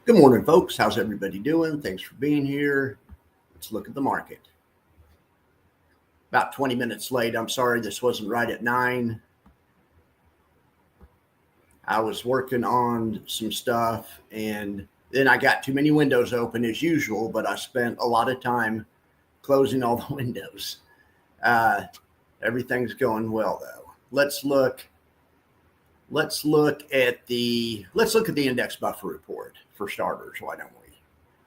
Good morning, folks. How's everybody doing? Thanks for being here. Let's look at the market. About 20 minutes late. I'm sorry this wasn't right at 9. I was working on some stuff and then I got too many windows open as usual, but I spent a lot of time closing all the windows. Everything's going well though. Let's look at the index buffer report for starters. Why don't we?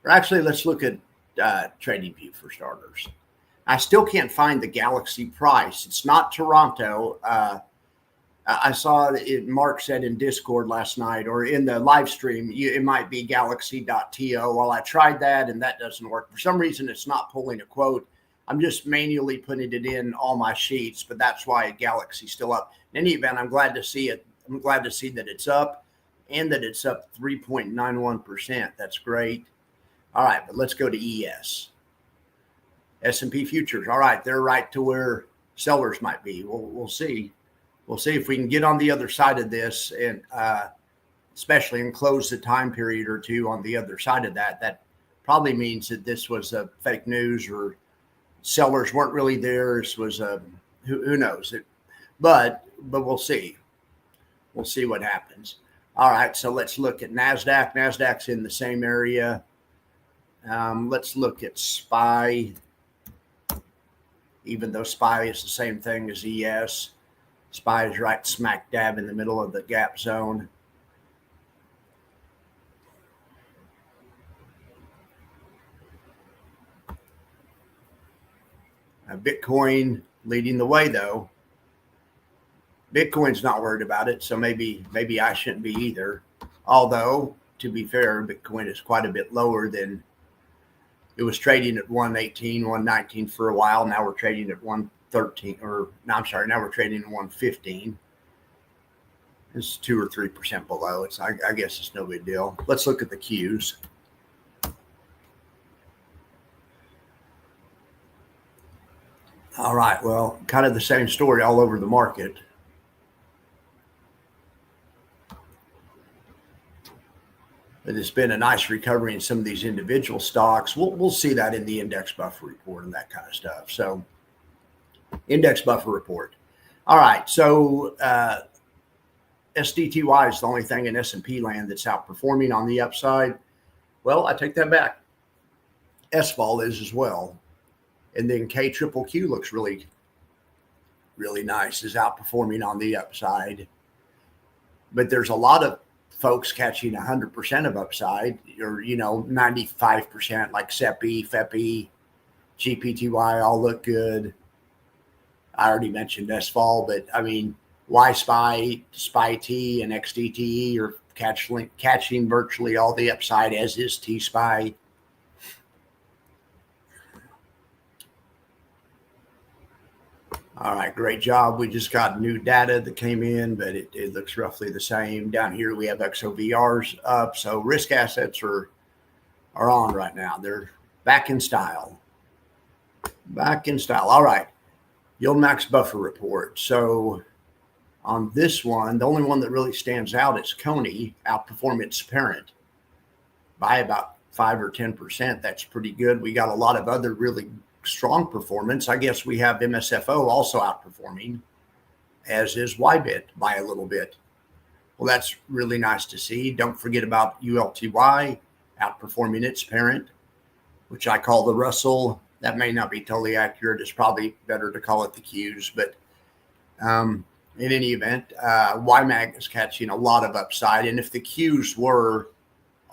Or actually, let's look at TradingView for starters. I still can't find the Galaxy price. It's not Toronto. I saw it, Mark said in Discord last night or in the live stream, it might be galaxy.to. Well, I tried that and that doesn't work. For some reason, it's not pulling a quote. I'm just manually putting it in all my sheets, but that's why Galaxy's still up. In any event, I'm glad to see it. I'm glad to see that it's up and that it's up 3.91%. That's great. All right, but let's go to ES. S&P futures. All right, they're right to where sellers might be. We'll see. We'll see if we can get on the other side of this and especially and close the time period or two on the other side of that. That probably means that this was a fake news or sellers weren't really there. This was a who knows it, but we'll see. We'll see what happens. All right, so let's look at NASDAQ. NASDAQ's in the same area. Let's look at SPY, even though SPY is the same thing as ES. SPY is right smack dab in the middle of the gap zone. Bitcoin leading the way, though. Bitcoin's not worried about it, so maybe I shouldn't be either. Although, to be fair, Bitcoin is quite a bit lower than it was trading at 118, 119 for a while. Now we're trading at 113, now we're trading at 115. It's 2 or 3% below. I guess it's no big deal. Let's look at the Qs. All right, well, kind of the same story all over the market. But it's been a nice recovery in some of these individual stocks. We'll see that in the index buffer report and that kind of stuff. So index buffer report. All right. So SDTY is the only thing in S&P land that's outperforming on the upside. Well, I take that back. SVOL is as well. And then KQQQ looks really, really nice, is outperforming on the upside. But there's a lot of folks catching 100% of upside or, 95% like SEPI, FEPI, GPTY all look good. I already mentioned SVOL, but I mean, YSPY, SPY-T, and XDTE are catching virtually all the upside, as is T-SPY. All right, great job. We just got new data that came in, but it looks roughly the same. Down here, we have XOVRs up. So risk assets are on right now. They're back in style. Back in style. All right, yield max buffer report. So on this one, the only one that really stands out is Coney outperforming its parent by about 5 or 10%. That's pretty good. We got a lot of other really strong performance. I guess we have MSFO also outperforming, as is YBIT by a little bit. Well, that's really nice to see. Don't forget about ULTY outperforming its parent, which I call the Russell. That may not be totally accurate. It's probably better to call it the Qs, but in any event, YMAG is catching a lot of upside. And if the Qs were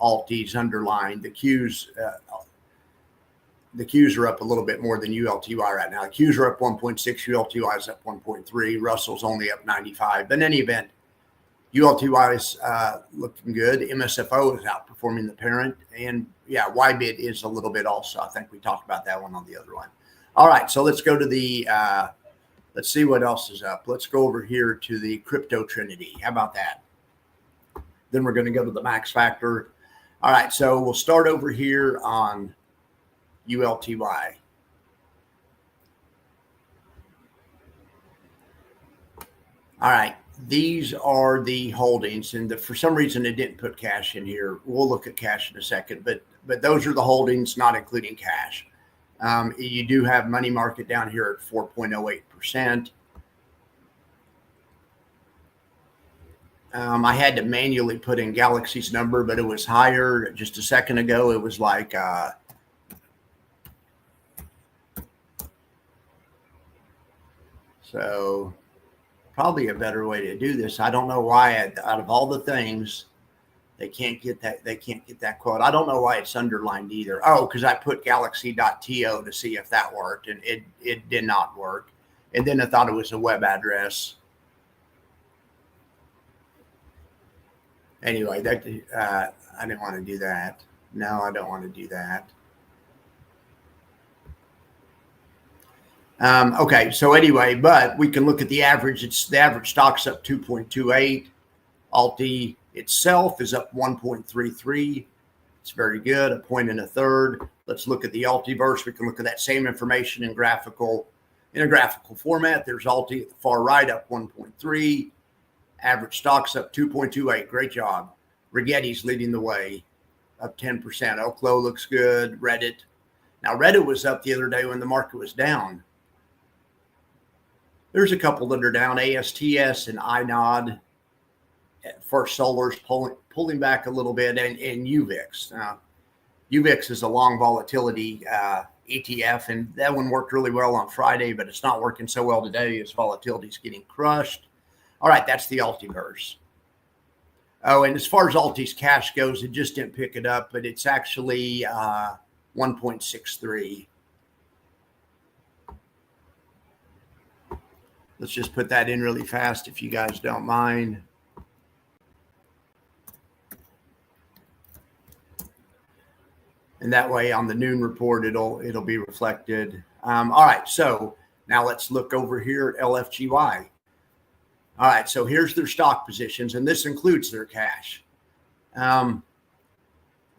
Alties underlined, the Qs are up a little bit more than ULTY right now. The Qs are up 1.6, ULTY is up 1.3, Russell's only up 95. But in any event, ULTY is looking good. MSFO is outperforming the parent. And yeah, YBIT is a little bit also. I think we talked about that one on the other one. All right, so let's go to the, let's see what else is up. Let's go over here to the Crypto Trinity. How about that? Then we're going to go to the max factor. All right, so we'll start over here on ULTY. All right, these are the holdings, and for some reason it didn't put cash in here. We'll look at cash in a second, but those are the holdings, not including cash. You do have money market down here at 4.08%. I had to manually put in Galaxy's number, but it was higher just a second ago. It was like so probably a better way to do this. I don't know why out of all the things they can't get that quote. I don't know why it's underlined either. Oh, because I put galaxy.to to see if that worked, and it did not work. And then I thought it was a web address. Anyway, that I didn't want to do that. No, I don't want to do that. Okay, so anyway, but we can look at the average. It's the average stock's up 2.28. Alti itself is up 1.33. It's very good, a point and a third. Let's look at the Altiverse. We can look at that same information in a graphical format. There's Alti at the far right, up 1.3. Average stock's up 2.28. Great job. Rigetti's leading the way, up 10%. Oklo looks good. Reddit. Now, Reddit was up the other day when the market was down. There's a couple that are down, ASTS and INOD. First Solar's pulling back a little bit, and UVIX. Now, UVIX is a long volatility ETF, and that one worked really well on Friday, but it's not working so well today as volatility is getting crushed. All right, that's the Altiverse. Oh, and as far as Alti's cash goes, it just didn't pick it up, but it's actually 1.63. Let's just put that in really fast if you guys don't mind. And that way on the noon report, it'll be reflected. All right, so now let's look over here at LFGY. All right, so here's their stock positions, and this includes their cash. All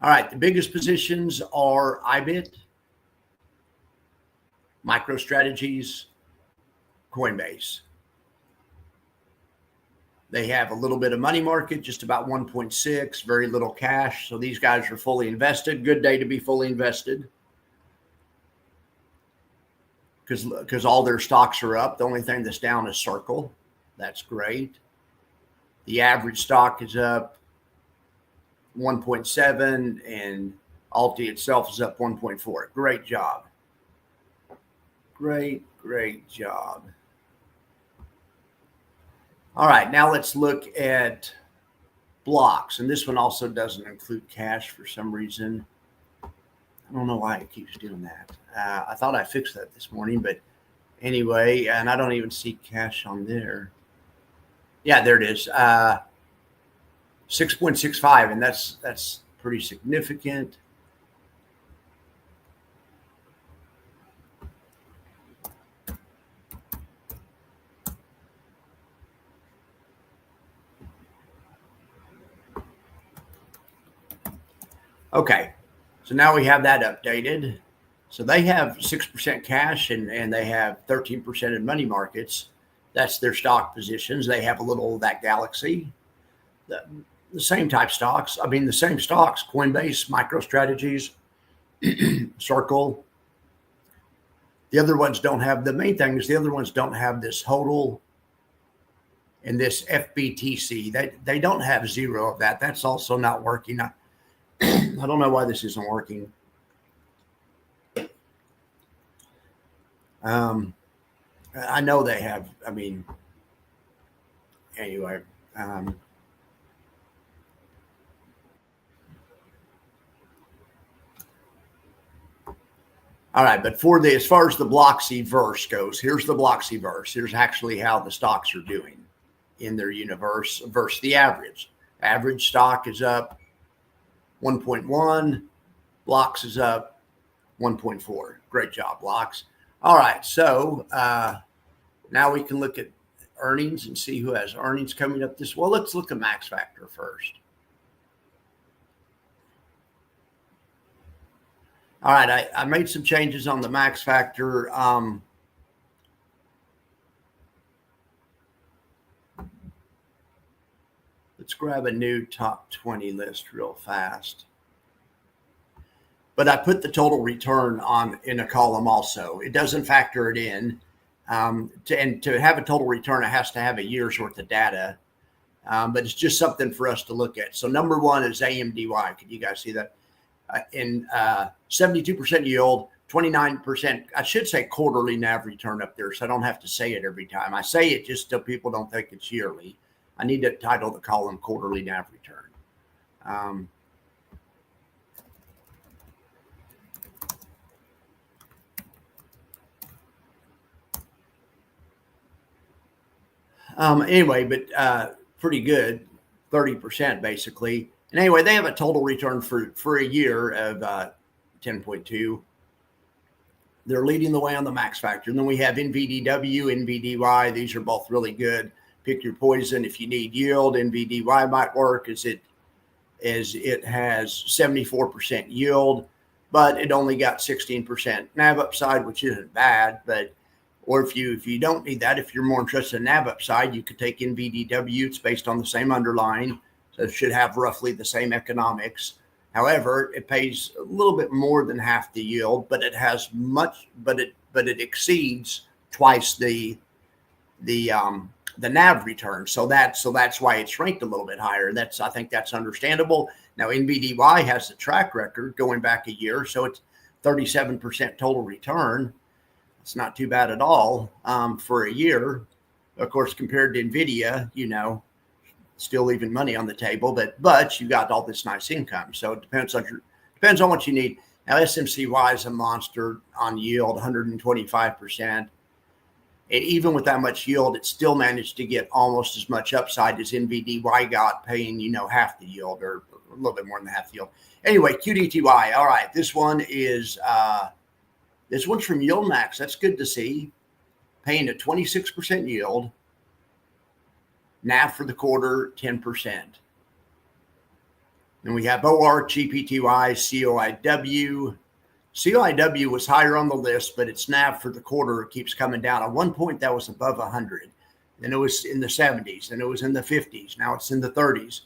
right, the biggest positions are IBIT, MicroStrategies, Coinbase. They have a little bit of money market, just about 1.6, very little cash. So these guys are fully invested. Good day to be fully invested because all their stocks are up. The only thing that's down is Circle. That's great. The average stock is up 1.7 and Alti itself is up 1.4. Great job. Great job. All right, now let's look at blocks. And this one also doesn't include cash for some reason. I don't know why it keeps doing that. I thought I fixed that this morning, but anyway, and I don't even see cash on there. Yeah, there it is. 6.65, and that's pretty significant. Okay, so now we have that updated. So they have 6% cash and they have 13% in money markets. That's their stock positions. They have a little of that Galaxy, the same type stocks. I mean, the same stocks, Coinbase, MicroStrategies, Circle. The other ones don't have, the main thing is the other ones don't have this HODL and this FBTC. They don't have zero of that. That's also not working. I don't know why this isn't working. I know they have, I mean, anyway. All right, but as far as the Bloxy verse goes, here's the Bloxy verse. Here's actually how the stocks are doing in their universe versus the average. Average stock is up 1.1. Blocks is up 1.4. Great job, Blocks. All right, so now we can look at earnings and see who has earnings coming up this. Well, let's look at Max Factor first. All right, I made some changes on the Max Factor. grab a new top 20 list real fast. But I put the total return in a column also. It doesn't factor it in. To have a total return, it has to have a year's worth of data. But it's just something for us to look at. So number one is AMDY. Can you guys see that? In 72% yield, 29%, I should say quarterly NAV return up there, so I don't have to say it every time. I say it just so people don't think it's yearly. I need to title the column quarterly NAV return. Anyway, but pretty good, 30% basically. And anyway, they have a total return for a year of 10.2. They're leading the way on the max factor. And then we have NVDW, NVDY. These are both really good. Pick your poison. If you need yield, NVDY might work as it has 74% yield, but it only got 16% NAV upside, which isn't bad. Or if you don't need that, if you're more interested in NAV upside, you could take NVDW. It's based on the same underlying, so it should have roughly the same economics. However, it pays a little bit more than half the yield, but it has but it exceeds twice the NAV return. So that's why it's ranked a little bit higher. I think that's understandable. Now NVDY has a track record going back a year, so it's 37% total return. It's not too bad at all for a year. Of course, compared to NVIDIA, still leaving money on the table, but you got all this nice income. So it depends on what you need. Now SMCY is a monster on yield, 125%. And even with that much yield, it still managed to get almost as much upside as NVDY got, paying half the yield or a little bit more than half the yield. Anyway, QDTY. All right, this one's from YieldMax. That's good to see. Paying a 26% yield. NAV for the quarter, 10%. Then we have OR, GPTY, COIW. COIW was higher on the list, but its NAV for the quarter keeps coming down. At one point, that was above 100. Then it was in the 70s, and it was in the 50s. Now it's in the 30s.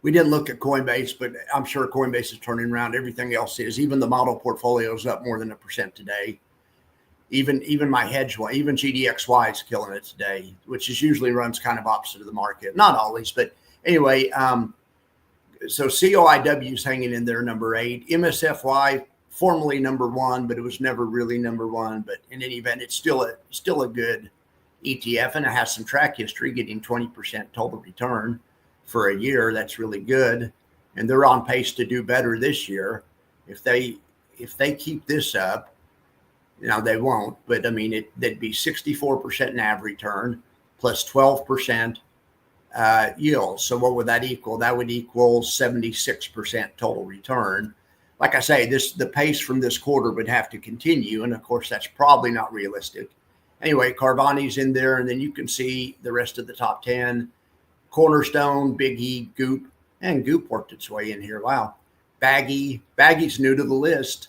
We didn't look at Coinbase, but I'm sure Coinbase is turning around. Everything else is. Even the model portfolio is up more than 1% today. Even my hedge one, even GDXY is killing it today, which is usually runs kind of opposite of the market. Not always, but anyway. So COIW is hanging in there, number 8. MSFY, formerly number 1, but it was never really number 1. But in any event, it's still a good ETF, and it has some track history, getting 20% total return for a year. That's really good, and they're on pace to do better this year. If they keep this up. They won't, but I mean, that'd be 64% NAV return plus 12% yield. So what would that equal? That would equal 76% total return. Like I say, the pace from this quarter would have to continue, and of course, that's probably not realistic. Anyway, Carvani's in there, and then you can see the rest of the top 10. Cornerstone, Biggie, Goop, and Goop worked its way in here. Wow. Baggy's new to the list.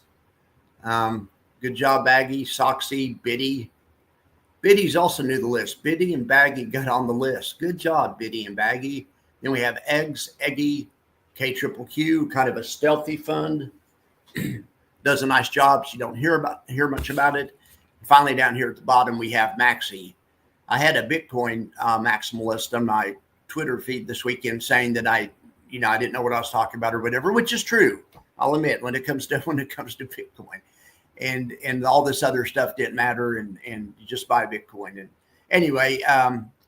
Good job, Baggy. Soxy, Biddy. Biddy's also new to the list. Biddy and Baggy got on the list. Good job, Biddy and Baggy. Then we have Eggy, KQQQ, kind of a stealthy fund. Does a nice job. So you don't hear much about it. Finally, down here at the bottom, we have Maxi. I had a Bitcoin maximalist on my Twitter feed this weekend saying that I didn't know what I was talking about or whatever, which is true. I'll admit when it comes to Bitcoin. And all this other stuff didn't matter, and you just buy Bitcoin. And anyway,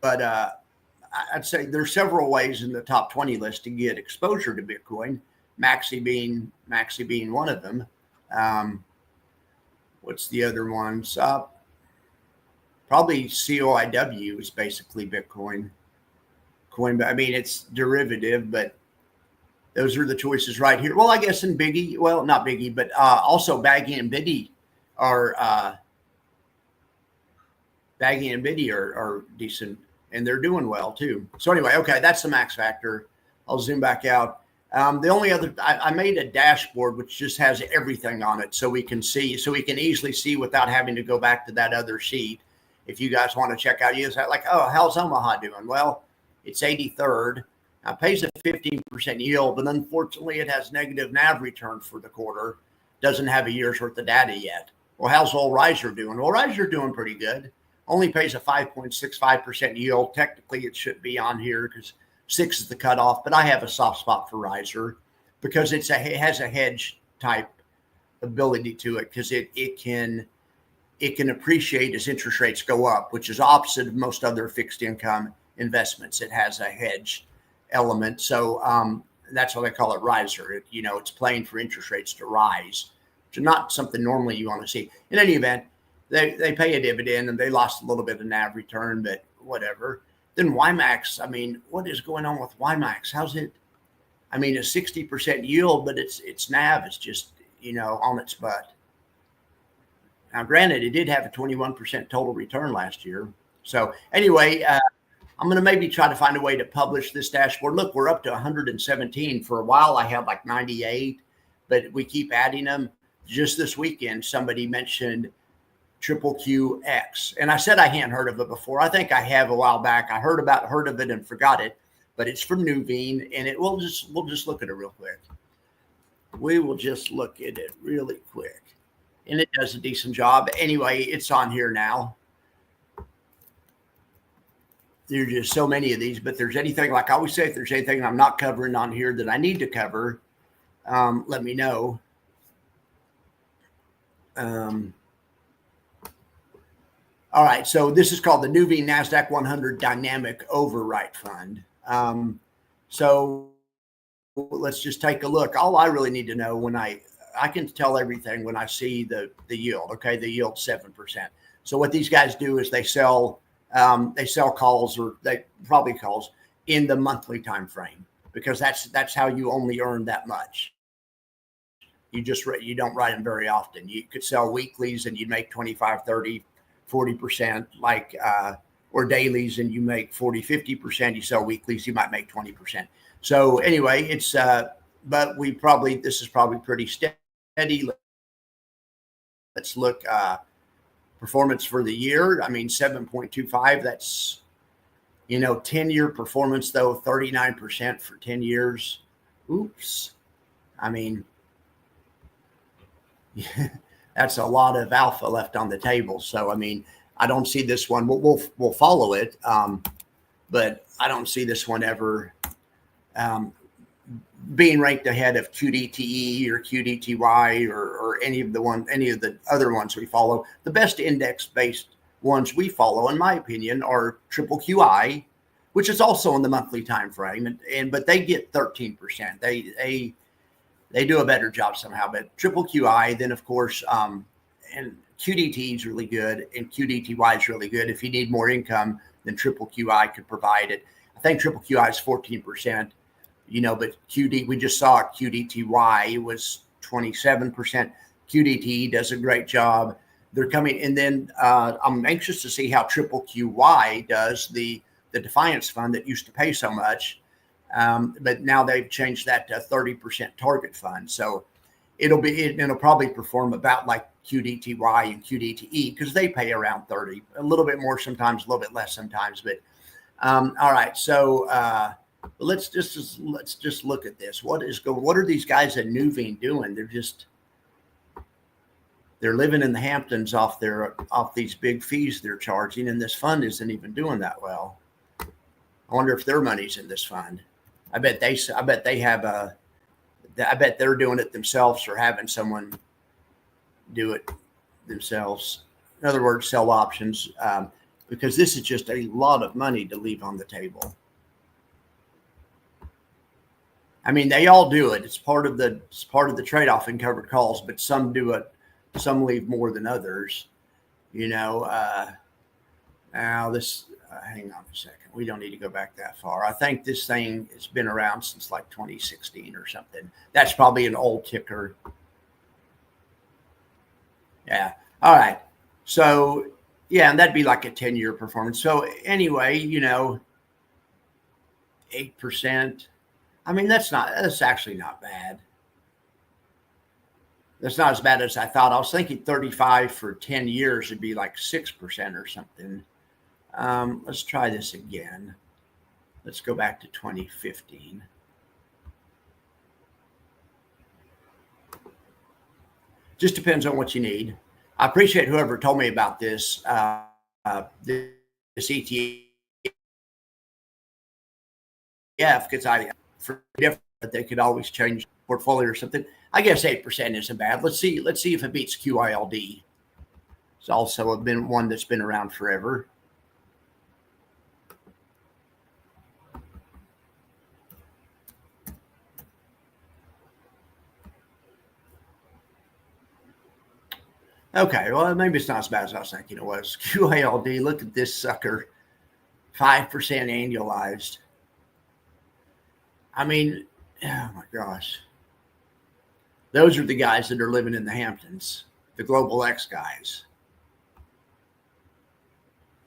but I'd say there's several ways in the top 20 list to get exposure to Bitcoin. Maxi being one of them. What's the other ones? Probably COIW is basically Bitcoin. I mean, it's derivative, but those are the choices right here. Well, I guess in Biggie, well, not Biggie, but also Baggy and Biddy are decent, and they're doing well too. So anyway, okay, that's the max factor. I'll zoom back out. The only other, I made a dashboard which just has everything on it, so we can easily see without having to go back to that other sheet. If you guys want to check out, like, oh, how's Omaha doing? Well, It's 83rd. Now, it pays a 15% yield, but unfortunately, it has negative NAV return for the quarter. Doesn't have a year's worth of data yet. Well, how's old Riser doing? Well, Riser doing pretty good. Only pays a 5.65% yield. Technically, it should be on here because 6 is the cutoff, but I have a soft spot for Riser because it has a hedge type ability to it because it can appreciate as interest rates go up, which is opposite of most other fixed income investments. It has a hedge element. So that's why they call it riser. It's playing for interest rates to rise, which is not something normally you want to see. In any event, they pay a dividend and they lost a little bit of NAV return, but whatever. Then WiMAX, I mean, what is going on with WiMAX? How's it? I mean, a 60% yield, but its NAV is just, on its butt. Now, granted, it did have a 21% total return last year. So anyway, I'm going to maybe try to find a way to publish this dashboard. Look, we're up to 117. For a while, I had like 98, but we keep adding them. Just this weekend, somebody mentioned Triple QX. And I said I hadn't heard of it before. I think I have a while back. I heard of it and forgot it, but it's from Nuveen, and we'll just look at it real quick. We will just look at it really quick. And it does a decent job. Anyway, it's on here now. There's just so many of these, but there's anything, like I always say, if there's anything I'm not covering on here that I need to cover, let me know. All right, so this is called the Nuveen NASDAQ 100 Dynamic Overwrite Fund. So let's just take a look. All I really need to know when I can tell everything when I see the yield. Okay, the yield 7%. So what these guys do is they sell calls, or they probably calls in the monthly time frame, because that's how you only earn that much. You don't write them very often. You could sell weeklies and you make 25, 30, 40%, like or dailies and you make 40, 50%. You sell weeklies, you might make 20%. So anyway, it's but this is probably pretty steady. Let's look performance for the year. I mean, 7.25, that's 10-year performance though, 39% for 10 years. Oops. I mean, that's a lot of alpha left on the table. So, I mean, I don't see this one. We'll follow it, but I don't see this one ever being ranked ahead of QDTE or QDTY or any of the other ones we follow. The best index-based ones we follow, in my opinion, are Triple QI, which is also in the monthly time frame, but they get 13%. They do a better job somehow, but Triple QI, then of course, and QDT is really good, and QDTY is really good. If you need more income, then Triple QI could provide it. I think Triple QI is 14%, but we just saw QDTY was 27%. QDT does a great job. They're coming, and then I'm anxious to see how Triple QY does the Defiance Fund that used to pay so much. But now they've changed that to a 30% target fund. So it'll probably perform about like QDTY and QDTE because they pay around 30, a little bit more sometimes, a little bit less sometimes. But all right, so let's just look at this. What are these guys at Nuveen doing? They're living in the Hamptons off these big fees they're charging, and this fund isn't even doing that well. I wonder if their money's in this fund. I bet they're doing it themselves or having someone do it themselves. In other words, sell options, because this is just a lot of money to leave on the table. I mean, they all do it. It's part of the trade-off in covered calls, but some do it. Some leave more than others. Now this. Hang on a second. We don't need to go back that far. I think this thing has been around since like 2016 or something. That's probably an old ticker. Yeah. All right. So, yeah, and that'd be like a 10-year performance. So anyway, 8%. I mean, that's actually not bad. That's not as bad as I thought. I was thinking 35 for 10 years would be like 6% or something. Let's try this again. Let's go back to 2015. Just depends on what you need. I appreciate whoever told me about this this ETF, because I for different, they could always change portfolio or something. I guess 8% isn't bad. Let's see if it beats QILD. It's also been one that's been around forever. Okay, well, maybe it's not as bad as I was thinking it was. QALD, look at this sucker, 5% annualized. I mean, oh my gosh. Those are the guys that are living in the Hamptons, the Global X guys.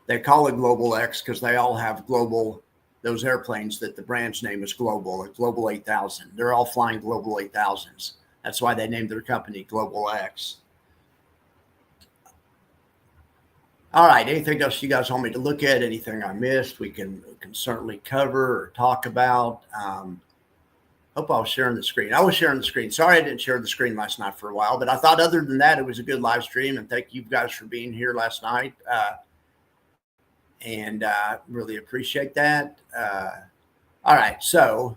They call it Global X because they all have global, those airplanes that the branch name is Global, like Global 8000. They're all flying Global 8000s. That's why they named their company Global X. All right, anything else you guys want me to look at? Anything I missed, we can certainly cover or talk about. Hope I was sharing the screen. I was sharing the screen. Sorry I didn't share the screen last night for a while, but I thought other than that, it was a good live stream. And thank you guys for being here last night. And really appreciate that. All right, so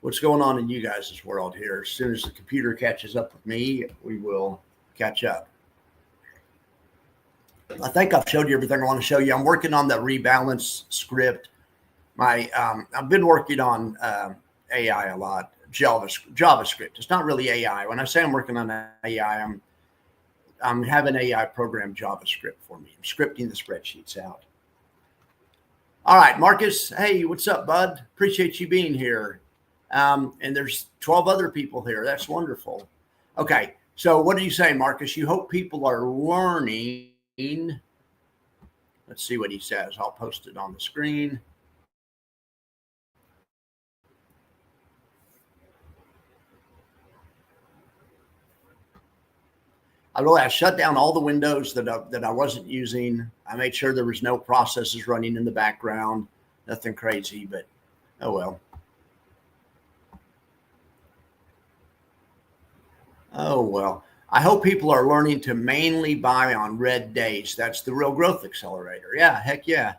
what's going on in you guys' world here? As soon as the computer catches up with me, we will catch up. I think I've showed you everything I want to show you. I'm working on the rebalance script. I've been working on AI a lot, JavaScript. It's not really AI. When I say I'm working on AI, I'm having AI program JavaScript for me. I'm scripting the spreadsheets out. All right, Marcus. Hey, what's up, bud? Appreciate you being here. And there's 12 other people here. That's wonderful. Okay, so what are you saying, Marcus? You hope people are learning. Let's see what he says. I'll post it on the screen. I shut down all the windows that I wasn't using. I made sure there was no processes running in the background, nothing crazy, but oh well. Oh well. I hope people are learning to mainly buy on red days. That's the real growth accelerator. Yeah, heck yeah.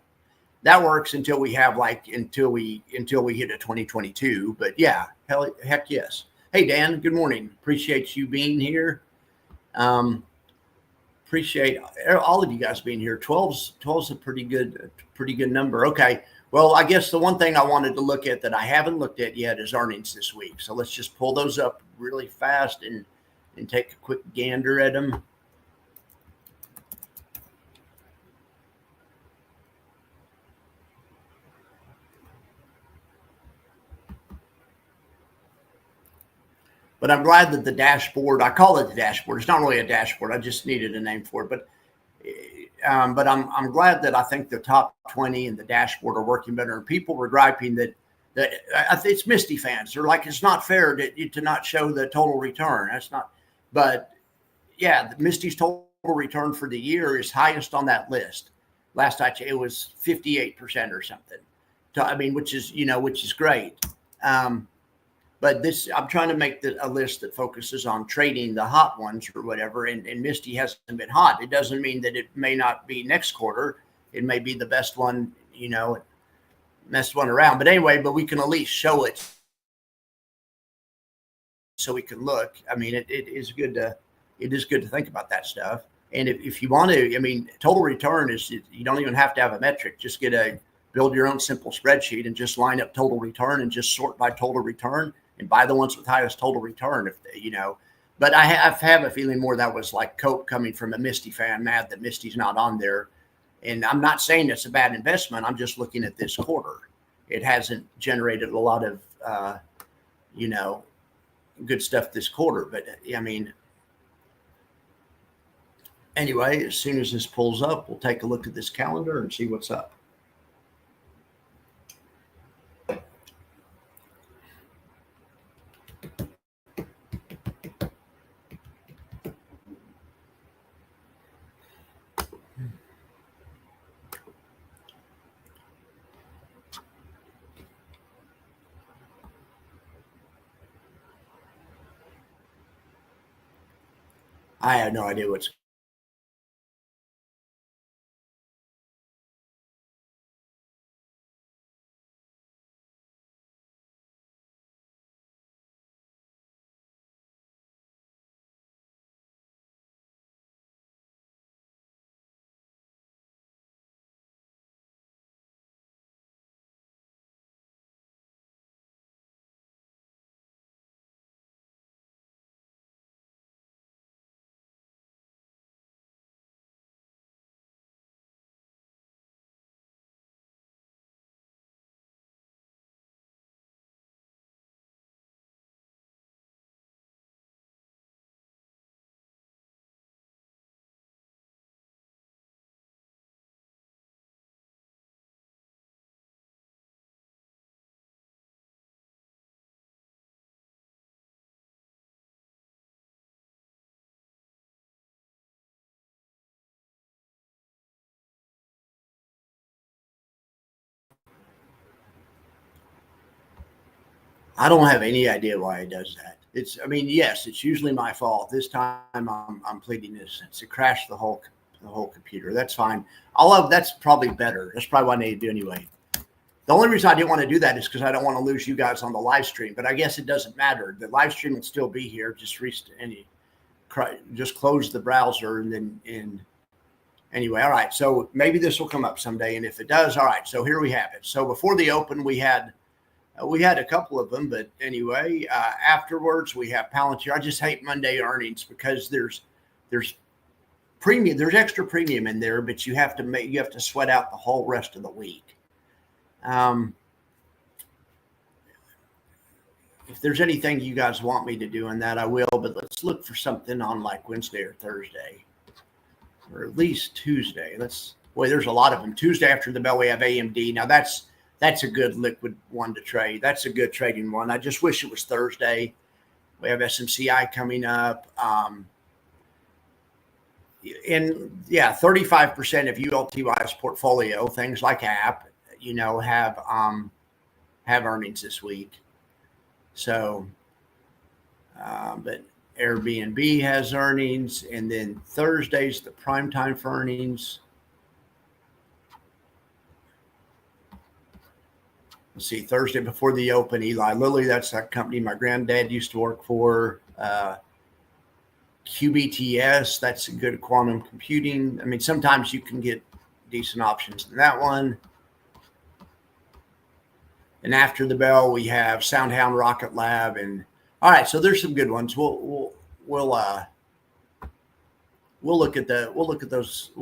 That works until we have until we hit a 2022. But yeah, heck yes. Hey Dan, good morning. Appreciate you being here. Appreciate all of you guys being here. 12's a pretty good number. Okay. Well, I guess the one thing I wanted to look at that I haven't looked at yet is earnings this week. So let's just pull those up really fast and take a quick gander at them. But I'm glad that the dashboard, I call it the dashboard. It's not really a dashboard. I just needed a name for it. But I'm glad that I think the top 20 and the dashboard are working better. And people were griping that I think it's Misty fans. They're like, it's not fair to not show the total return. That's not. But yeah, Misty's total return for the year is highest on that list. Last I checked, it was 58% or something. I mean, which is great. But I'm trying to make a list that focuses on trading the hot ones or whatever. And Misty hasn't been hot. It doesn't mean that it may not be next quarter. It may be the best one, best one around. But anyway, but we can at least show it so we can look. I mean, it is good to think about that stuff. And if you want to, I mean, total return you don't even have to have a metric. Just build your own simple spreadsheet and just line up total return and just sort by total return and buy the ones with highest total return. But I have a feeling more that was like Coke coming from a Misty fan, mad that Misty's not on there. And I'm not saying it's a bad investment. I'm just looking at this quarter. It hasn't generated a lot of, good stuff this quarter. But I mean, anyway, as soon as this pulls up, we'll take a look at this calendar and see what's up. I have no idea what's. I don't have any idea why it does that. It's, I mean, yes, it's usually my fault. This time I'm pleading innocence. It crashed the whole computer. That's fine. That's probably better. That's probably what I need to do anyway. The only reason I didn't want to do that is because I don't want to lose you guys on the live stream. But I guess it doesn't matter. The live stream will still be here. Just close the browser and then anyway. All right. So maybe this will come up someday, and if it does, all right. So here we have it. So before the open, we had a couple of them, but anyway, afterwards we have Palantir. I just hate Monday earnings because there's premium, there's extra premium in there, but you have to sweat out the whole rest of the week. If there's anything you guys want me to do in that, I will, but let's look for something on like Wednesday or Thursday, or at least Tuesday. There's a lot of them. Tuesday after the bell, we have AMD. Now that's a good liquid one to trade. That's a good trading one. I just wish it was Thursday. We have SMCI coming up. And yeah, 35% of ULTY's portfolio, things like App, have earnings this week. So, but Airbnb has earnings, and then Thursday's the prime time for earnings. Let's see, Thursday before the open, Eli Lilly, that's that company my granddad used to work for. QBTS, that's a good quantum computing. I mean, sometimes you can get decent options in that one. And after the bell, we have SoundHound Rocket Lab, and all right, so there's some good ones. We'll look at those. We'll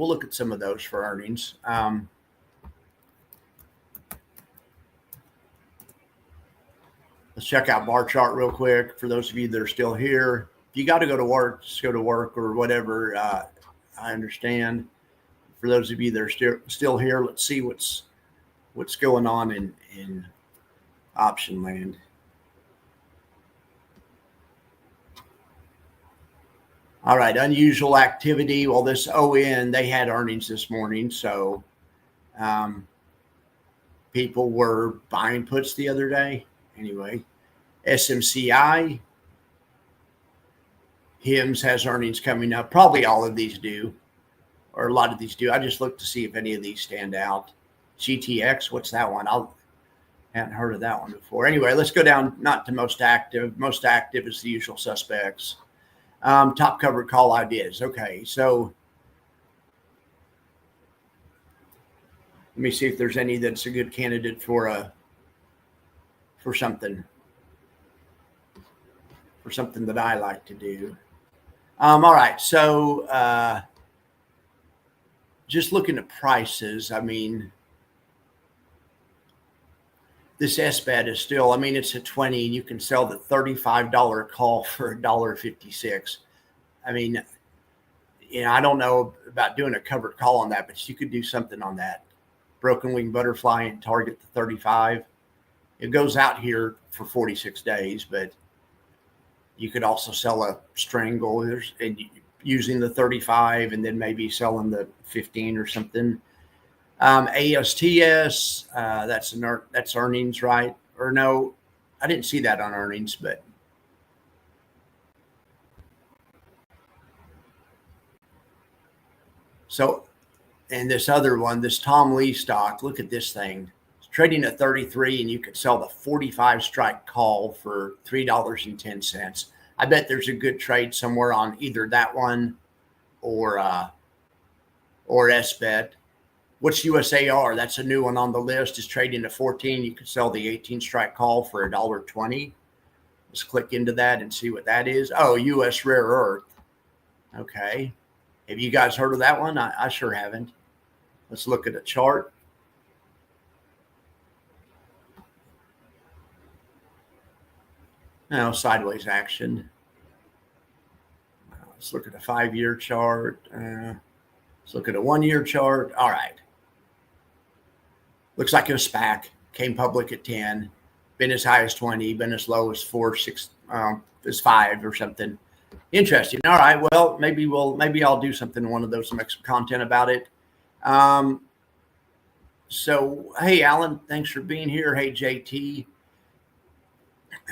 look at some of those for earnings. Let's check out bar chart real quick for those of you that are still here. If you got to go to work, just go to work or whatever. I understand. For those of you that are still here, let's see what's going on in option land. All right, unusual activity. Well, this ON, they had earnings this morning, so people were buying puts the other day. Anyway, SMCI, HIMS has earnings coming up. Probably all of these do, or a lot of these do. I just looked to see if any of these stand out. GTX, what's that one? I hadn't heard of that one before. Anyway, let's go down not to most active. Most active is the usual suspects. Top covered call ideas. Okay, so let me see if there's any that's a good candidate for something that I like to do. All right, so just looking at prices, I mean, this SBET is still, I mean, it's a 20 and you can sell the $35 call for $1.56. I mean, I don't know about doing a covered call on that, but you could do something on that. Broken wing butterfly and target the 35. It goes out here for 46 days, but you could also sell a strangle and using the 35 and then maybe selling the 15 or something. ASTS, that's earnings, right? Or no, I didn't see that on earnings, but So, and this other one, this Tom Lee stock, look at this thing. It's trading at 33, and you could sell the 45 strike call for $3.10. I bet there's a good trade somewhere on either that one or SBET. What's USAR? That's a new one on the list. Is trading at 14. You could sell the 18 strike call for $1.20. Let's click into that and see what that is. Oh, US Rare Earth. Okay. Have you guys heard of that one? I sure haven't. Let's look at a chart. Now, sideways action. Let's look at a 5-year chart. Let's look at a 1-year chart. All right. Looks like it was SPAC. Came public at 10. Been as high as 20. Been as low as 4, 6, as 5 or something. Interesting. All right. Well, maybe I'll do something in one of those and make some content about it. So, hey, Alan, thanks for being here. Hey, JT.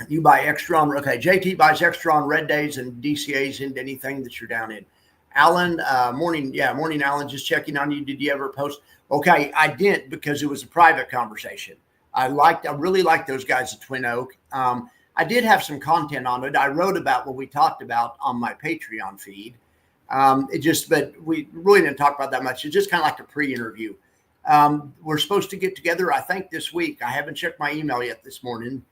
You buy extra on, okay, JT buys extra on red days and DCAs into anything that you're down in. Alan, morning. Yeah, morning, Alan. Just checking on you. Did you ever post? Okay, I didn't because it was a private conversation. I really liked those guys at Twin Oak. I did have some content on it. I wrote about what we talked about on my Patreon feed. But we really didn't talk about that much. It's just kind of like a pre-interview. We're supposed to get together, I think, this week. I haven't checked my email yet this morning.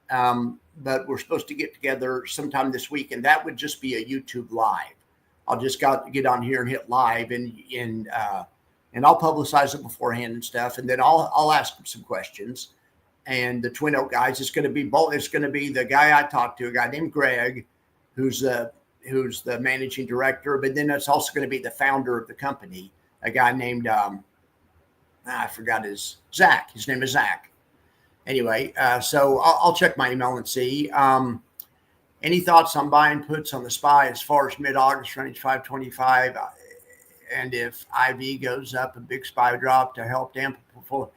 But we're supposed to get together sometime this week, and that would just be a YouTube live. I'll just get on here and hit live, and I'll publicize it beforehand and stuff, and then I'll ask them some questions. And the Twin Oak guys, it's going to be both. It's going to be the guy I talked to, a guy named Greg, who's the managing director, but then it's also going to be the founder of the company, a guy named I forgot Zach. His name is Zach. Anyway, so I'll check my email and see. Any thoughts on buying puts on the SPY as far as mid-August range 525? And if IV goes up, a big SPY drop to help dampen portfolio.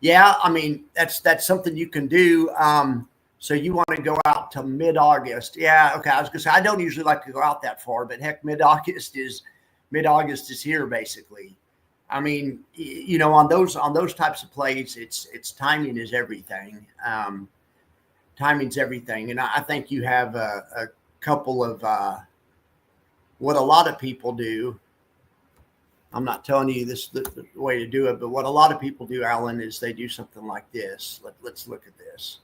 Yeah, I mean, that's something you can do. So you want to go out to mid-August. Yeah, okay. I was going to say, I don't usually like to go out that far, but heck, mid-August is here basically. I mean, you know, on those types of plays, it's timing is everything. Timing's everything, and I think you have a couple of what a lot of people do. I'm not telling you this is the way to do it, but what a lot of people do, Alan, is they do something like this. Let's look at this.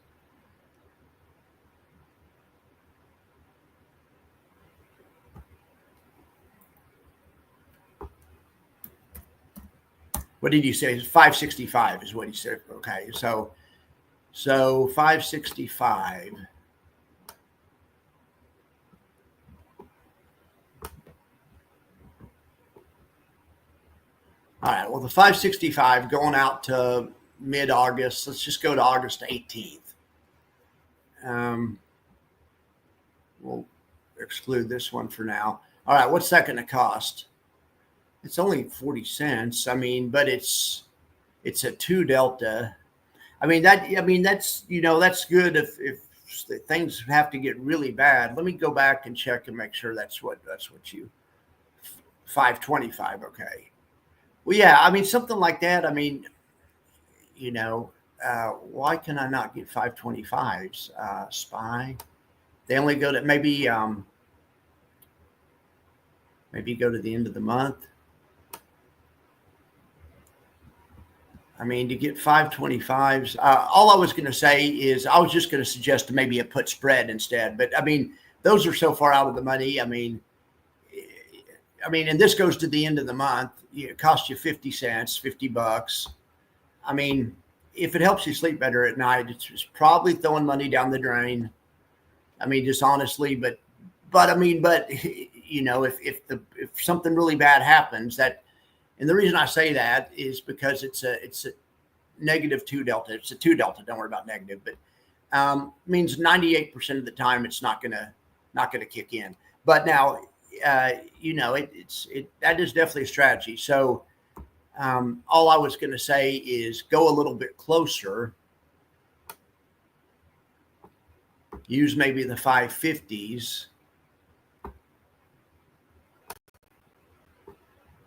What did you say? 565 is what he said. Okay, so 565. All right, well, the 565 going out to mid-August. Let's just go to August 18th. We'll exclude this one for now. All right, what's that going to cost? It's only 40 cents. I mean, but it's a 2 delta. I mean, that's, you know, that's good if things have to get really bad. Let me go back and check and make sure that's what you 525. Okay. Well, yeah, I mean, something like that. I mean, you know, why can I not get 525s? SPY. They only go to maybe go to the end of the month. I mean, to get 525s, all I was going to say is I was just going to suggest maybe a put spread instead. But I mean, those are so far out of the money. I mean, and this goes to the end of the month. It costs you 50 cents, $50. I mean, if it helps you sleep better at night, it's probably throwing money down the drain. I mean, just honestly, but you know, if something really bad happens, that. And the reason I say that is because it's a negative 2 delta. It's a 2 delta. Don't worry about negative, but means 98% of the time it's not gonna kick in. But now, you know, that is definitely a strategy. So all I was going to say is go a little bit closer. Use maybe the 550s.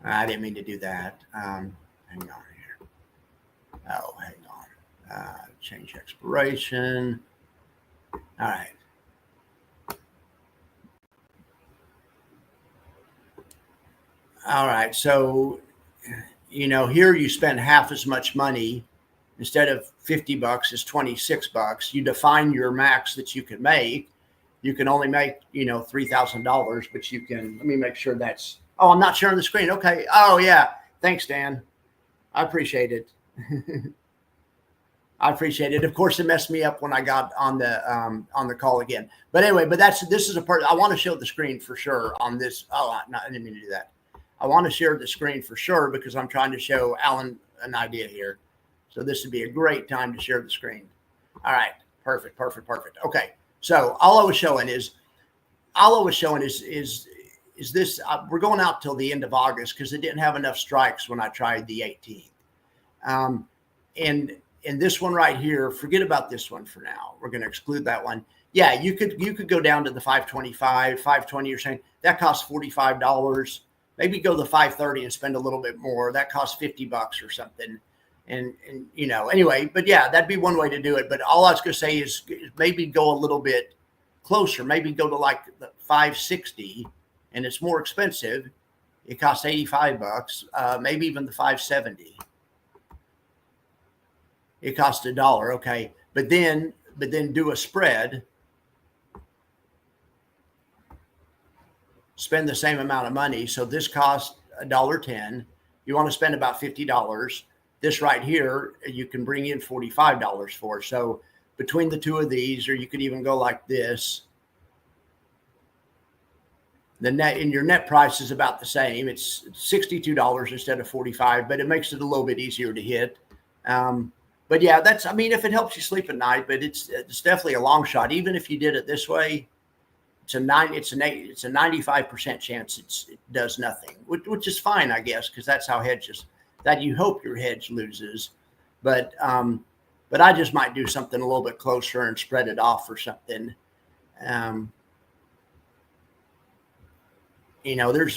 I didn't mean to do that. Hang on here. Oh, hang on. Change expiration. All right. All right. So, here you spend half as much money. Instead of $50, it's $26. You define your max that you can make. You can only make, $3,000, but you can, let me make sure that's, oh, I'm not sharing the screen. Okay. Oh yeah. Thanks, Dan. I appreciate it. I appreciate it. Of course, it messed me up when I got on the call again. But anyway, this is a part I want to show the screen for sure on this. Oh, no, I didn't mean to do that. I want to share the screen for sure because I'm trying to show Alan an idea here. So this would be a great time to share the screen. All right, perfect. Okay, so all I was showing is this. We're going out till the end of August because it didn't have enough strikes when I tried the 18th. And this one right here, forget about this one for now. We're going to exclude that one. Yeah, you could go down to the 525, 520. You're saying that costs $45. Maybe go to the 530 and spend a little bit more. That costs $50 or something. And anyway, but yeah, that'd be one way to do it. But all I was going to say is maybe go a little bit closer. Maybe go to like the 560, and it's more expensive. It costs $85. Maybe even the 570. It costs $1. Okay, but then do a spread. Spend the same amount of money. So this costs $1.10. You want to spend about $50. This right here, you can bring in $45 for. So between the two of these, or you could even go like this. The net in your net price is about the same. It's $62 instead of $45, but it makes it a little bit easier to hit. But yeah, if it helps you sleep at night, but it's definitely a long shot. Even if you did it this way, it's a 95% chance it does nothing, which is fine, I guess, because that's how hedges. That you hope your hedge loses, but I just might do something a little bit closer and spread it off or something. There's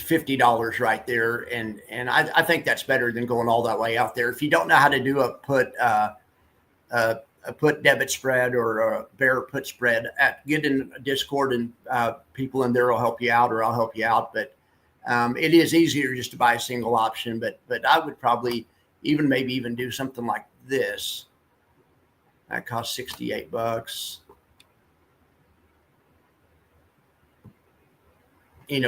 $50 right there, and I think that's better than going all that way out there. If you don't know how to do a put debit spread or a bear put spread, get in Discord and people in there will help you out, or I'll help you out. But it is easier just to buy a single option, but I would probably even do something like this. That costs $68.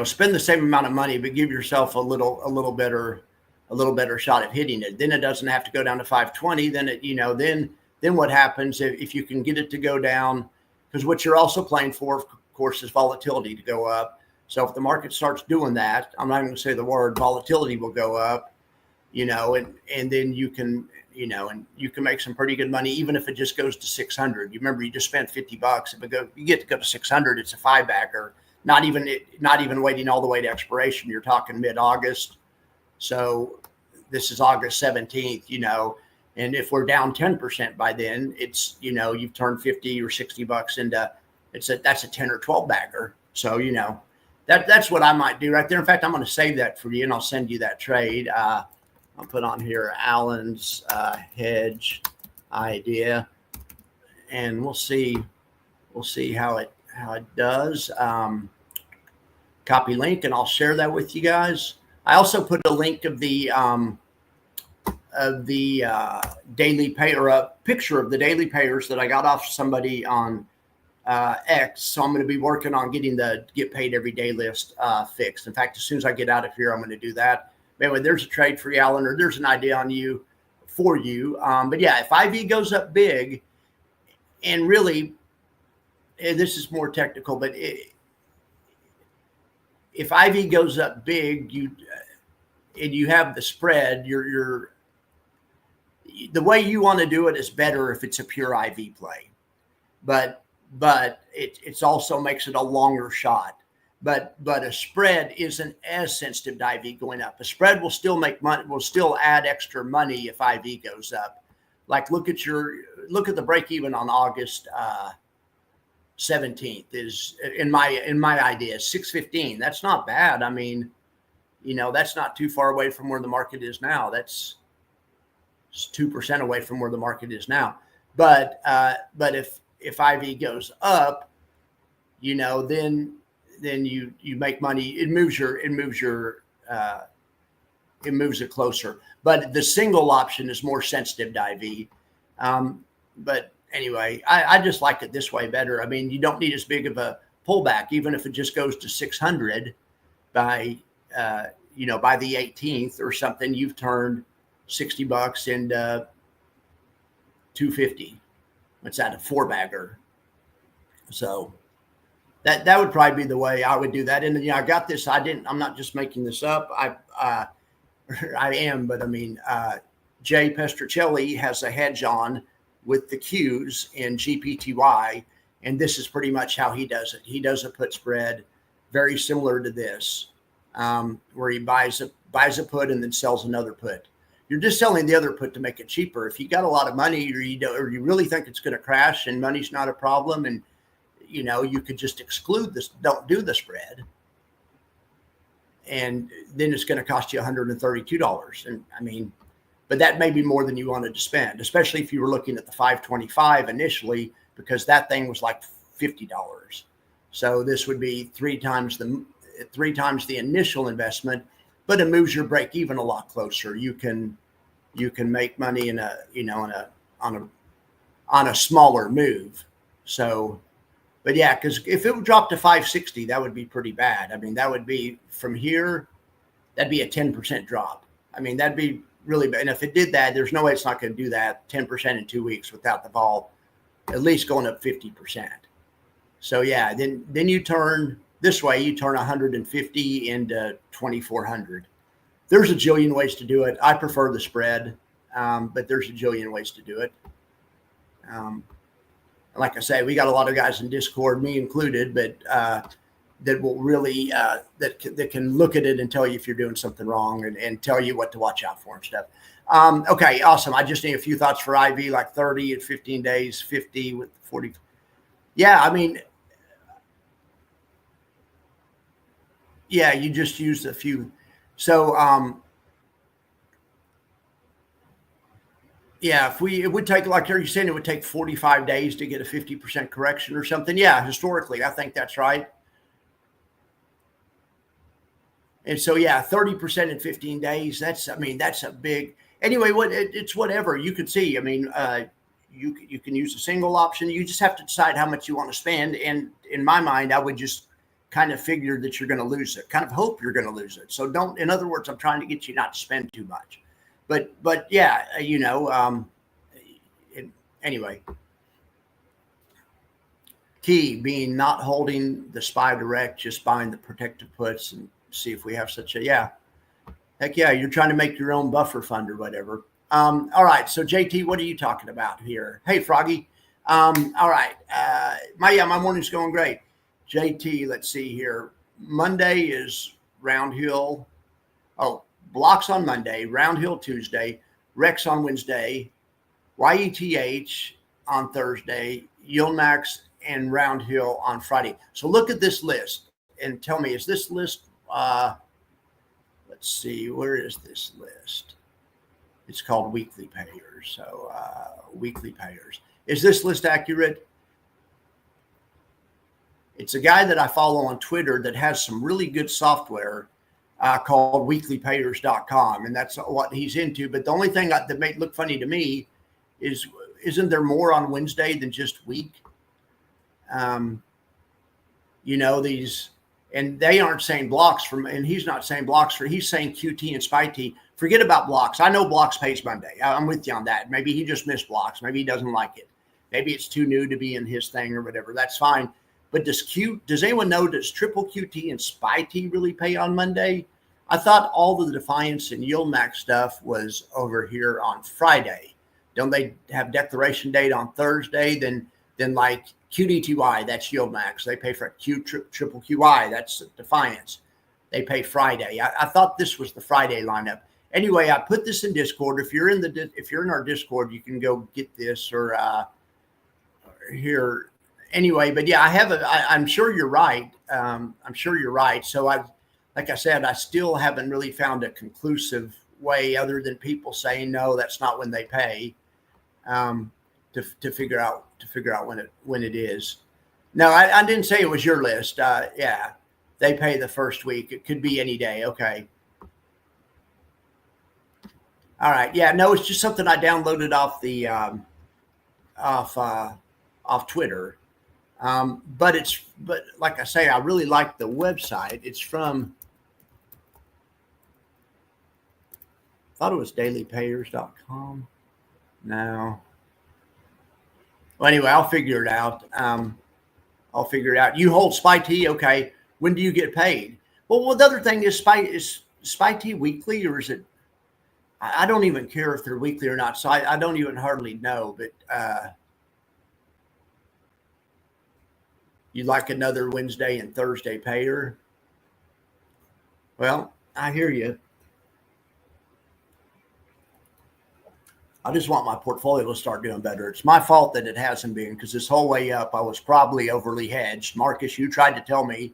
Spend the same amount of money, but give yourself a little better shot at hitting it. Then it doesn't have to go down to 520. Then what happens if you can get it to go down? Because what you're also playing for, of course, is volatility to go up. So if the market starts doing that, I'm not even going to say the word, volatility will go up, and then you can make some pretty good money, even if it just goes to 600. You remember, you just spent $50. If you get to go to 600, it's a 5-bagger. Not even waiting all the way to expiration. You're talking mid-August. So this is August 17th, and if we're down 10% by then, it's, you've turned $50 or $60 into, that's a 10 or 12-bagger. So, that's what I might do right there. In fact, I'm going to save that for you, and I'll send you that trade. I'll put on here Alan's hedge idea, and we'll see how it does. Copy link, and I'll share that with you guys. I also put a link of the daily pay, or a picture of the daily payers that I got off somebody on X. So I'm going to be working on getting the get paid every day list fixed. In fact, as soon as I get out of here, I'm going to do that. Anyway, there's a trade for you, Alan, or there's an idea for you. But yeah, if IV goes up big, and really, this is more technical, but if IV goes up big, and you have the spread, the way you want to do it is better if it's a pure IV play, but it's also makes it a longer shot. But a spread isn't as sensitive to IV going up. A spread will still make money, will still add extra money if IV goes up. Like look at the break even on August 17th is in my idea 615. That's not bad. I mean, That's not too far away from where the market is now. That's 2% away from where the market is now. But if IV goes up, then you make money. It moves it closer. But the single option is more sensitive to IV. But anyway, I just like it this way better. I mean, you don't need as big of a pullback, even if it just goes to 600 by the 18th or something. You've turned $60 into 250. What's that? A 4-bagger. So that would probably be the way I would do that. And I got this. I'm not just making this up. I am, but I mean, Jay Petrocelli has a hedge on with the Qs in GPTY, and this is pretty much how he does it. He does a put spread very similar to this, where he buys a put and then sells another put. You're just selling the other put to make it cheaper. If you got a lot of money, or you really think it's going to crash and money's not a problem, and you could just exclude this, don't do the spread, and then it's going to cost you $132. And I mean, but that may be more than you wanted to spend, especially if you were looking at the 525 initially, because that thing was like $50. So this would be three times the initial investment, but it moves your break even a lot closer. You can make money on a smaller move. So, but yeah, because if it would drop to 560, that would be pretty bad. I mean, that would be from here, that'd be a 10% drop. I mean, that'd be really bad. And if it did that, there's no way it's not going to do that 10% in 2 weeks without the vol at least going up 50%. So yeah, then you turn this way, you turn 150 into 2,400. There's a jillion ways to do it. I prefer the spread, but there's a jillion ways to do it. Like I say, we got a lot of guys in Discord, me included, but that will really that can look at it and tell you if you're doing something wrong, and tell you what to watch out for and stuff. Okay, awesome. I just need a few thoughts for IV, like 30 at 15 days, 50 with 40. Yeah, I mean, yeah, you just used a few. So, yeah, it would take, like you're saying, it would take 45 days to get a 50% correction or something. Yeah, historically, I think that's right. And so, yeah, 30% in 15 days. That's a big. Anyway, it's whatever you could see. I mean, you can use a single option. You just have to decide how much you want to spend. And in my mind, I would just kind of figure that you're going to lose it, kind of hope you're going to lose it. So in other words, I'm trying to get you not to spend too much. But yeah, anyway, key being not holding the SPY direct, just buying the protective puts and see if we have such a, yeah. Heck yeah, you're trying to make your own buffer fund or whatever. All right, so JT, what are you talking about here? Hey, Froggy. All right, my morning's going great. JT, let's see here. Monday is Round Hill. Oh, blocks on Monday, Round Hill Tuesday, Rex on Wednesday, YETH on Thursday, Yield Max and Round Hill on Friday. So look at this list and tell me, is this list, let's see, where is this list? It's called weekly payers. So weekly payers. Is this list accurate? It's a guy that I follow on Twitter that has some really good software called weeklypayers.com. And that's what he's into. But the only thing that made it look funny to me is, isn't there more on Wednesday than just week? These, and they aren't saying blocks from, and he's not saying blocks for, he's saying QT and SPY-T. Forget about blocks. I know blocks pays Monday. I'm with you on that. Maybe he just missed blocks. Maybe he doesn't like it. Maybe it's too new to be in his thing or whatever. That's fine. But does anyone know, does triple QT and SPY-T really pay on Monday? I thought all the Defiance and Yield Max stuff was over here on Friday. Don't they have declaration date on Thursday? Then like QDTY, that's Yield Max. They pay for triple QI, that's Defiance. They pay Friday. I thought this was the Friday lineup. Anyway, I put this in Discord. If you're in our Discord, you can go get this or here. Anyway, but yeah, I'm sure you're right. I'm sure you're right. So like like I said, I still haven't really found a conclusive way other than people saying, no, that's not when they pay, to figure out when it is. No, I didn't say it was your list. Yeah, they pay the first week. It could be any day. Okay. All right. Yeah, no, it's just something I downloaded off the off Twitter. But like I say, I really like the website. It's from, I thought it was dailypayers.com. No. Well, anyway, I'll figure it out. You hold SPY T, okay. When do you get paid? Well, the other thing is SPY T weekly, or is it? I don't even care if they're weekly or not. So I don't even hardly know. But you like another Wednesday and Thursday payer? Well, I hear you. I just want my portfolio to start doing better. It's my fault that it hasn't been, because this whole way up, I was probably overly hedged. Marcus, you tried to tell me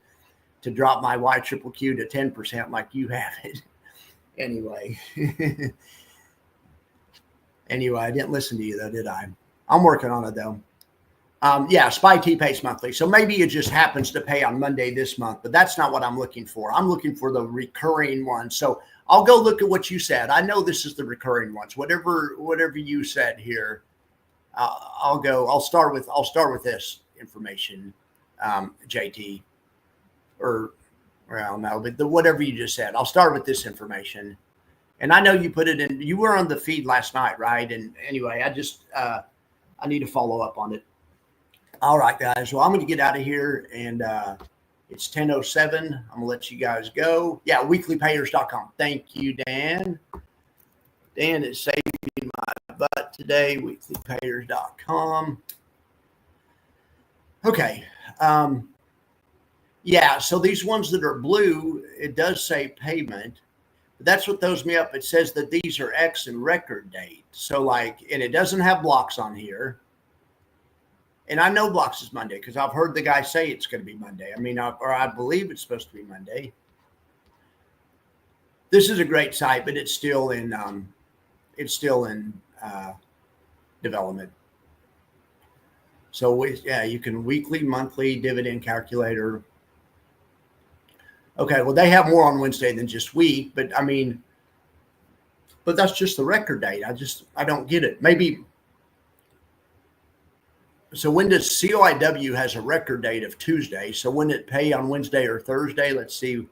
to drop my YQQ to 10% like you have it. Anyway. Anyway, I didn't listen to you, though, did I? I'm working on it, though. Yeah, SPY T pays monthly. So maybe it just happens to pay on Monday this month, but that's not what I'm looking for. I'm looking for the recurring one. So I'll go look at what you said. I know this is the recurring ones. Whatever you said here, I'll start with this information, JT, or well, no, but whatever you just said. I'll start with this information. And I know you put it in. You were on the feed last night, right? And anyway, I need to follow up on it. All right, guys. Well, I'm going to get out of here, and it's 10:07. I'm going to let you guys go. Yeah, weeklypayers.com. Thank you, Dan. Dan is saving my butt today, weeklypayers.com. Okay. Yeah, so these ones that are blue, it does say payment. But that's what throws me up. It says that these are X and record date. So and it doesn't have blocks on here. And I know blocks is Monday because I've heard the guy say it's going to be Monday. I mean, I believe it's supposed to be Monday. This is a great site, but it's still in development. So you can weekly, monthly dividend calculator. Okay, well, they have more on Wednesday than just week, but that's just the record date. I don't get it. Maybe. So when does COIW has a record date of Tuesday? So when it pay on Wednesday or Thursday? Let's see.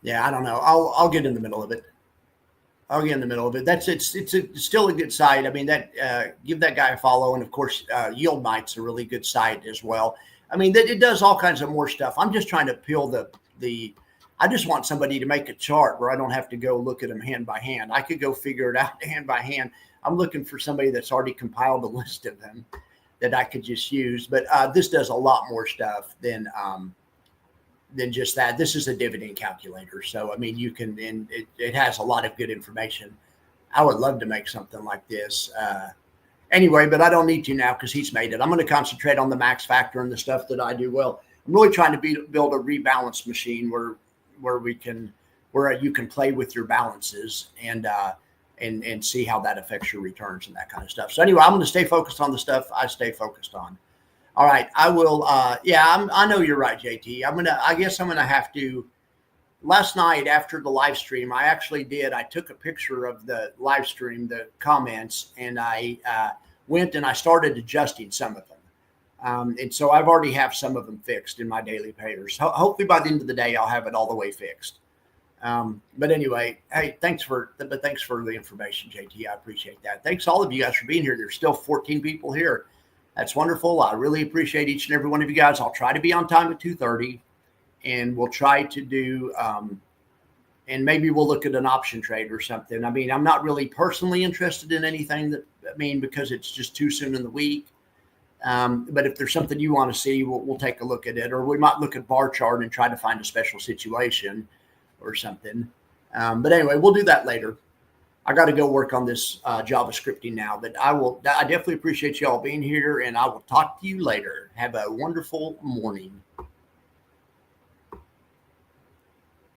Yeah, I don't know. I'll get in the middle of it. It's still a good site. I mean, give that guy a follow, and of course, Yield Night's a really good site as well. I mean, it does all kinds of more stuff. I'm just trying to peel the. I just want somebody to make a chart where I don't have to go look at them hand by hand. I could go figure it out hand by hand. I'm looking for somebody that's already compiled a list of them that I could just use. But this does a lot more stuff than just that. This is a dividend calculator. So, I mean, you can, and it has a lot of good information. I would love to make something like this. Anyway, but I don't need to now because he's made it. I'm going to concentrate on the max factor and the stuff that I do well. I'm really trying to build a rebalance machine where you can play with your balances and see how that affects your returns and that kind of stuff. So anyway, I'm going to stay focused on the stuff I stay focused on. All right, I will. I know you're right, JT. I guess I'm gonna have to. Last night after the live stream, I took a picture of the live stream, the comments, and I went and I started adjusting some of them. And so I've already have some of them fixed in my daily payers. Hopefully by the end of the day, I'll have it all the way fixed. But anyway, hey, thanks for the information, JT. I appreciate that. Thanks all of you guys for being here. There's still 14 people here. That's wonderful. I really appreciate each and every one of you guys. I'll try to be on time at 2:30, and we'll try to do, and maybe we'll look at an option trade or something. I mean, I'm not really personally interested in anything because it's just too soon in the week. But if there's something you want to see, we'll take a look at it, or we might look at bar chart and try to find a special situation or something. But anyway, we'll do that later. I got to go work on this JavaScripting now, but I definitely appreciate y'all being here, and I will talk to you later. Have a wonderful morning.